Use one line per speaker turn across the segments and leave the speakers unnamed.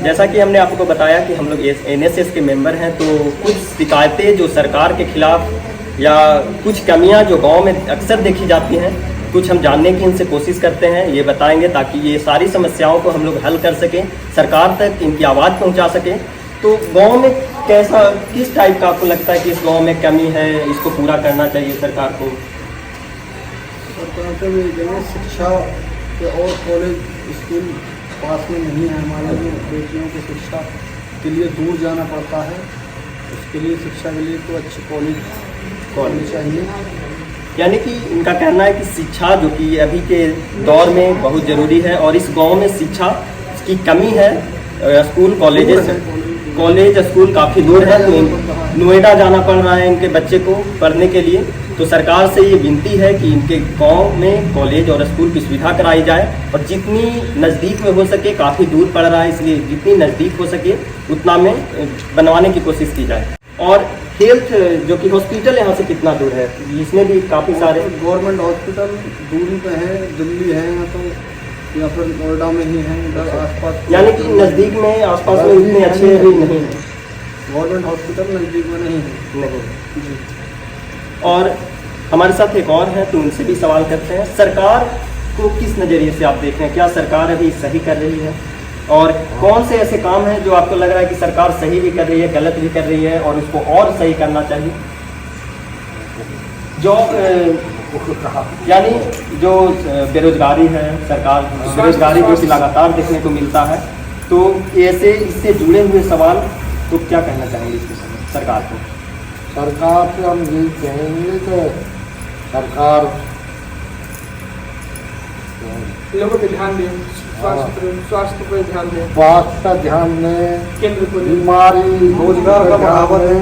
जैसा कि हमने आपको बताया कि हम लोग एनएसएस के मेंबर हैं, तो कुछ शिकायतें जो सरकार के खिलाफ या कुछ कमियां जो गांव में अक्सर देखी जाती हैं, कुछ हम जानने की इनसे कोशिश करते हैं, ये बताएंगे ताकि ये सारी समस्याओं को हम लोग हल कर सकें, सरकार तक इनकी आवाज़ पहुंचा सकें। तो गांव में कैसा, किस टाइप का आपको लगता है कि इस गांव में कमी है, इसको पूरा करना चाहिए सरकार को?
सरकार को भी शिक्षा के और कॉलेज स्कूल पास में नहीं है। हमारे जो बेटियों की शिक्षा के लिए दूर जाना पड़ता है, उसके लिए शिक्षा के लिए तो अच्छे कॉलेज चाहिए।
यानी कि इनका कहना है कि शिक्षा जो कि अभी के दौर में बहुत ज़रूरी है और इस गांव में शिक्षा की कमी है। स्कूल कॉलेज स्कूल काफ़ी दूर है, तो नोएडा जाना पड़ रहा है इनके बच्चे को पढ़ने के लिए। तो सरकार से ये विनती है कि इनके गांव में कॉलेज और स्कूल की सुविधा कराई जाए और जितनी नज़दीक में हो सके, काफ़ी दूर पड़ रहा है इसलिए जितनी नज़दीक हो सके उतना में बनवाने की कोशिश की जाए। और हेल्थ जो कि हॉस्पिटल यहाँ से कितना दूर है, इसमें भी काफ़ी सारे
गवर्नमेंट हॉस्पिटल दूरी पे है, दिल्ली है या फिर नोएडा में ही है, इधर आसपास।
यानी कि नज़दीक में आसपास में इतने अच्छे भी नहीं है,
गवर्नमेंट हॉस्पिटल नज़दीक में नहीं है
जी। और हमारे साथ एक और हैं, तो उनसे भी सवाल करते हैं। सरकार को किस नज़रिए से आप देख रहे हैं, क्या सरकार अभी सही कर रही है और कौन से ऐसे काम हैं जो आपको लग रहा है कि सरकार सही भी कर रही है, गलत भी कर रही है और उसको और सही करना चाहिए? जो यानी जो बेरोजगारी है, सरकार बेरोजगारी जो कि लगातार देखने को मिलता है, तो ऐसे इससे जुड़े हुए सवाल, तो क्या कहना चाहेंगे इसमें सरकार को?
सरकार से हम यही कहेंगे कि सरकार
लोगों पे ध्यान दें, स्वास्थ्य पर ध्यान दें,
स्वास्थ्य का ध्यान दें,
केंद्र को
बीमारी रोजगार का बढ़ावा दें।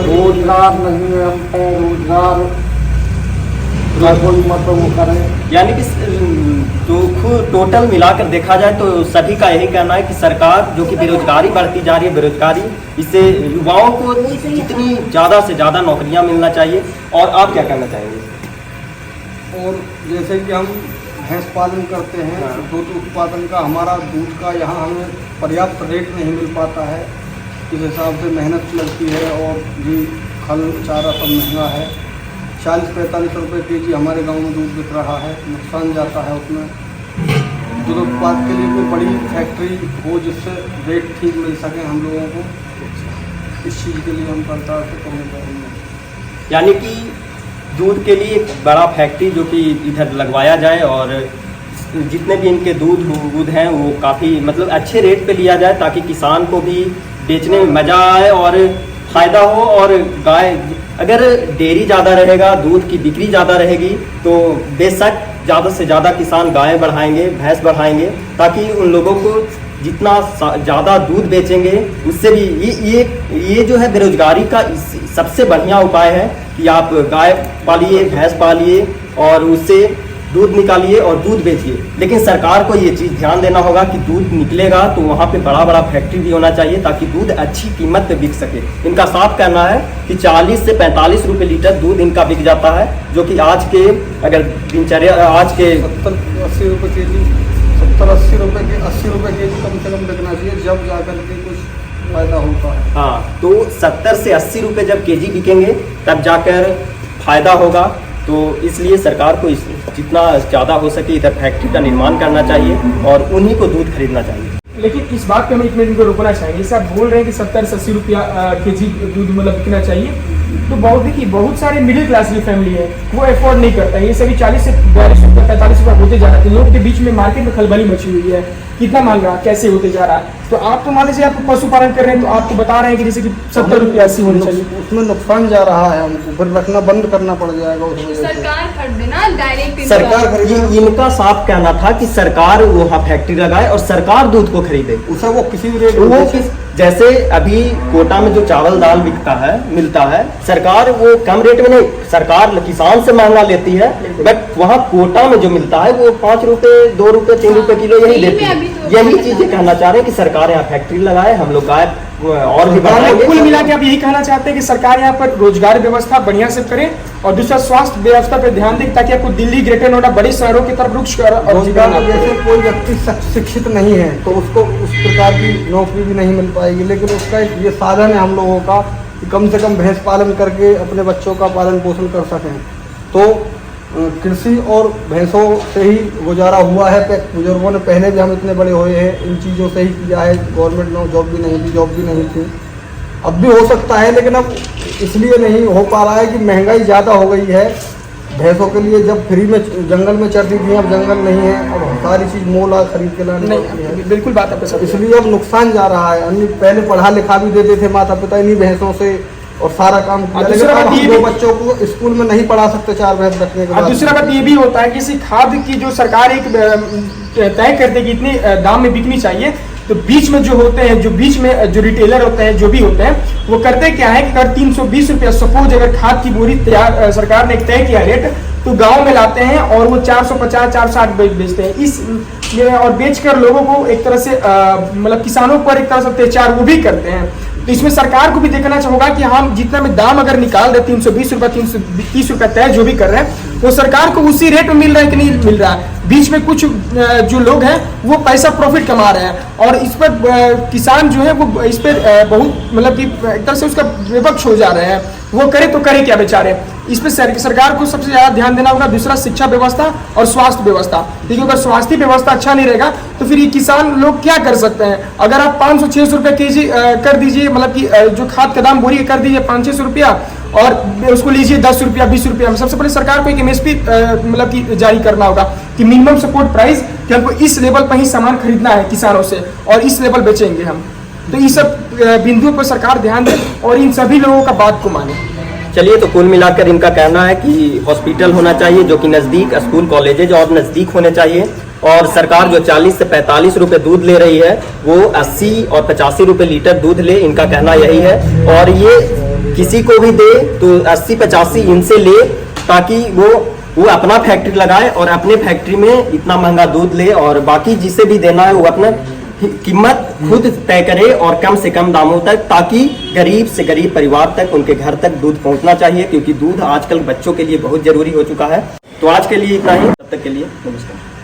रोजगार नहीं है हमको, रोजगार कोई मतलब वो करें।
यानी कि तो खुद टोटल मिलाकर देखा जाए तो सभी का यही कहना है कि सरकार जो कि बेरोजगारी बढ़ती जा रही है, बेरोजगारी, इससे युवाओं को जितनी ज़्यादा से ज़्यादा नौकरियां मिलना चाहिए। और आप क्या कहना चाहेंगे?
और जैसे कि हम भैंस पालन करते हैं, दूध उत्पादन का, हमारा दूध का यहाँ हमें पर्याप्त रेट नहीं मिल पाता है, इस हिसाब से मेहनत लगती है और भी खल चारा सब महंगा है। 40-45 रुपये केजी हमारे गांव में दूध बिक रहा है, नुकसान जाता है उसमें। दूध उत्पाद के लिए कोई बड़ी फैक्ट्री हो जिससे रेट ठीक मिल सके हम लोगों को, इस चीज़ के लिए हम सरकार से कहना चाहेंगे।
यानी कि दूध के लिए एक बड़ा फैक्ट्री जो कि इधर लगवाया जाए और जितने भी इनके दूध हैं वो काफ़ी मतलब अच्छे रेट पे लिया जाए ताकि किसान को भी बेचने में मज़ा आए और फ़ायदा हो। और गाय, अगर डेयरी ज़्यादा रहेगा, दूध की बिक्री ज़्यादा रहेगी, तो बेशक ज़्यादा से ज़्यादा किसान गाय बढ़ाएंगे, भैंस बढ़ाएंगे, ताकि उन लोगों को जितना ज़्यादा दूध बेचेंगे उससे भी ये जो है बेरोजगारी का सबसे बढ़िया उपाय है कि आप गाय पालिए, भैंस पालिए और उससे दूध निकालिए और दूध बेचिए। लेकिन सरकार को ये चीज़ ध्यान देना होगा कि दूध निकलेगा तो वहाँ पे बड़ा बड़ा फैक्ट्री भी होना चाहिए ताकि दूध अच्छी कीमत पे बिक सके। इनका साफ कहना है कि 40 से 45 रुपये लीटर दूध इनका बिक जाता है, जो कि आज के अगर दिनचर्या आज के
70-80 रुपये केजी, 70-80 रुपये केजी कम से कम बिकना चाहिए, जब जाकर के कुछ फायदा होता है।
हाँ, तो 70 से 80 रुपये जब केजी बिकेंगे तब जाकर फायदा होगा। तो इसलिए सरकार को जितना ज़्यादा हो सके इधर फैक्ट्री का निर्माण करना चाहिए और उन्हीं को दूध खरीदना चाहिए।
लेकिन इस बात पे हम 1 मिनट को रोकना चाहेंगे। जैसे आप बोल रहे हैं कि 70 से 80 रुपया केजी दूध मतलब बिकना चाहिए, तो बहुत सारे मिडिल क्लास की फैमिली है वो अफोर्ड नहीं करता है। ये सभी 40 से 42 रुपये 45 रुपये होते जा रहे थे। लोगों के बीच में मार्केट में खलबली मची हुई है, कितना महंगा कैसे होते जा रहा है। तो आप तो मान लीजिए आप पशुपालन कर रहे हैं, तो आपको बता रहे हैं कि जैसे कि 70 रुपये 80 होने चाहिए,
उसमें नुकसान जा रहा है, हमको फिर रखना बंद करना पड़ जाएगा उस वजह से।
सरकार खरीदे ना, डायरेक्ट
सरकार खरीदे। इनका साफ कहना था कि सरकार वहाँ फैक्ट्री लगाए और सरकार दूध को खरीदे।
उसे वो किसी भी रेट
वो जैसे अभी कोटा में जो चावल दाल बिकता है, मिलता है, सरकार वो कम रेट में नहीं, सरकार किसान से महंगा लेती है, बट वहाँ कोटा में जो मिलता है वो 5 रुपए 2 रुपए 3 रुपए किलो यही देती है। यही चीजें कहना चाह रहे हैं कि सरकार सरकार यहाँ फैक्ट्री लगाए, हम लोग गाय और भी बढ़ाएंगे।
कुल मिला के आप यही कहना चाहते हैं कि सरकार यहाँ पर रोजगार व्यवस्था बढ़िया से करे और दूसरा स्वास्थ्य व्यवस्था पे ध्यान दे, ताकि आपको दिल्ली, ग्रेटर नोएडा, बड़ी शहरों की तरफ रुख और
रोजगार में जैसे कोई व्यक्ति शिक्षित नहीं है तो उसको उस प्रकार की नौकरी भी नहीं मिल पाएगी, लेकिन उसका एक ये साधन है हम लोगों का कि कम से कम भैंस पालन करके अपने बच्चों का पालन पोषण कर सकें। तो कृषि और भैंसों से ही गुजारा हुआ है। बुजुर्गों ने पहले भी हम इतने बड़े हुए हैं इन चीज़ों से ही किया है। गवर्नमेंट जॉब भी नहीं थी, अब भी हो सकता है, लेकिन अब इसलिए नहीं हो पा रहा है कि महंगाई ज़्यादा हो गई है। भैंसों के लिए जब फ्री में जंगल में चरती थी, अब जंगल नहीं है, अब सारी चीज़ मोल खरीद के लानी पड़ती है।
बिल्कुल बात आपके साथ,
इसलिए अब नुकसान जा रहा है। अन्य पहले पढ़ा लिखा भी देते थे माता पिता इन्हीं भैंसों से और सारा काम किया, लेकिन अब हम दो बच्चों को स्कूल में नहीं पढ़ा सकते 4 भैंस रखने के बाद।
दूसरा बात ये भी होता है कि इसी खाद की जो सरकार एक तय करती है कि इतने दाम में बिकनी चाहिए, तो बीच में जो होते हैं, जो रिटेलर होते हैं, जो भी होते हैं, वो करते क्या है कि अगर 320 रुपया सपोज अगर खाद की बोरी तैयार सरकार ने तय किया रेट, तो गांव में लाते हैं और वो 450 460 बेचते हैं। और बेचकर लोगों को एक तरह से मतलब किसानों पर एक तरह से अत्याचार वो भी करते हैं। तो इसमें सरकार को भी देखना होगा कि हम जितना में दाम अगर निकाल रहे 320 रुपया 330 रुपया तय जो भी कर रहे हैं, वो सरकार को उसी रेट में मिल रहा है कि नहीं मिल रहा है। बीच में कुछ जो लोग हैं वो पैसा प्रॉफिट कमा रहे हैं और इस पर किसान जो है वो इस पर बहुत मतलब कि एक तरह से उसका विपक्ष हो जा रहे हैं। वो करे तो करे क्या बेचारे। इस पर सरकार को सबसे ज्यादा ध्यान देना होगा। दूसरा शिक्षा व्यवस्था और स्वास्थ्य व्यवस्था, देखिए अगर स्वास्थ्य व्यवस्था अच्छा नहीं रहेगा तो फिर ये किसान लोग क्या कर सकते हैं। अगर आप 500-600 रुपये केजी कर दीजिए, मतलब कि जो खाद का दाम बोरी कर दीजिए 500-600 रुपया और उसको लीजिए 10 रुपया 20 रुपया में, सबसे पहले सरकार को एक MSP मतलब कि जारी करना होगा कि मिनिमम सपोर्ट प्राइस, कि हमको इस लेवल पर ही सामान खरीदना है किसानों से और इस लेवल बेचेंगे हम। तो इस सब बिंदुओं पर सरकार ध्यान दे और इन सभी लोगों का बात को माने।
चलिए, तो कुल मिलाकर इनका कहना है कि हॉस्पिटल होना चाहिए जो कि नज़दीक, स्कूल कॉलेजेज और नज़दीक होने चाहिए, और सरकार जो 40 से 45 रुपए दूध ले रही है वो 80 और 85 रुपए लीटर दूध ले, इनका कहना यही है। और ये किसी को भी दे तो 80-85 इनसे ले, ताकि वो अपना फैक्ट्री लगाए और अपने फैक्ट्री में इतना महंगा दूध ले, और बाकी जिसे भी देना है वो अपना कीमत खुद तय करे और कम से कम दामों तक, ताकि गरीब से गरीब परिवार तक, उनके घर तक दूध पहुंचना चाहिए, क्योंकि दूध आजकल बच्चों के लिए बहुत जरूरी हो चुका है। तो आज के लिए इतना ही, तब तक के लिए नमस्कार।